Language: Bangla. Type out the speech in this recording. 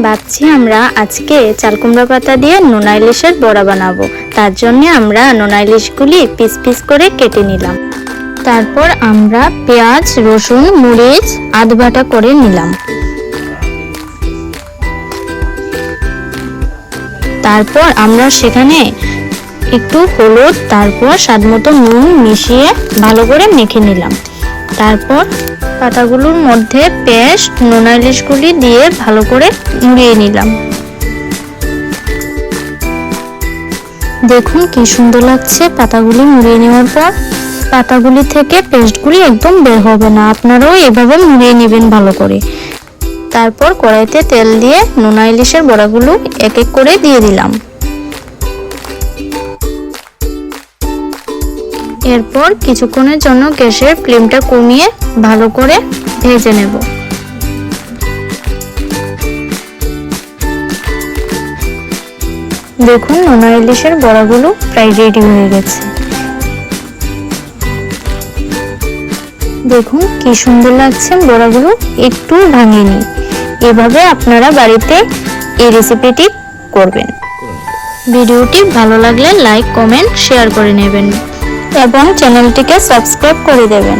ভাবছি আমরা আজকে চাল কুমড়া পাতা দিয়ে নোনা ইলিশের বড়া বানাবো। তার জন্য আমরা নোনা ইলিশগুলি পিস পিস করে কেটে নিলাম। তারপর আমরা পেঁয়াজ, রসুন, মরিচ আদা বাটা করে নিলাম। তারপর আমরা সেখানে একটু হলুদ, তারপর স্বাদমতো নুন মিশিয়ে ভালো করে মেখে নিলাম। তারপর পাতাগুলোর মধ্যে পেস্ট নোনা ইলিশগুলি দিয়ে ভালো করে মুড়িয়ে নিলাম। দেখুন কি সুন্দর লাগছে পাতাগুলি মুড়িয়ে নেওয়ার পর। পাতাগুলি থেকে পেস্টগুলি একদম বের হবে না, আপনারাও এভাবে মুড়িয়ে নেবেন ভালো করে। তারপর কড়াইতে তেল দিয়ে নোনা ইলিশের বড়াগুলো এক এক করে দিয়ে দিলাম। এরপর কিছুক্ষণের জন্য গ্যাসের ফ্লেমটা কমিয়ে ভালো করে ভেজে নেব। দেখুন নোনা ইলিশের বড়াগুলো প্রায় রেডি হয়ে গেছে। দেখুন কি সুন্দর লাগছে বড়াগুলো, একটু ভাঙেনি। এভাবে আপনারা বাড়িতে এই রেসিপিটি করবেন। ভিডিওটি ভালো লাগলে লাইক, কমেন্ট, শেয়ার করে নেবেন এবং চ্যানেলটিকে সাবস্ক্রাইব করে দেবেন।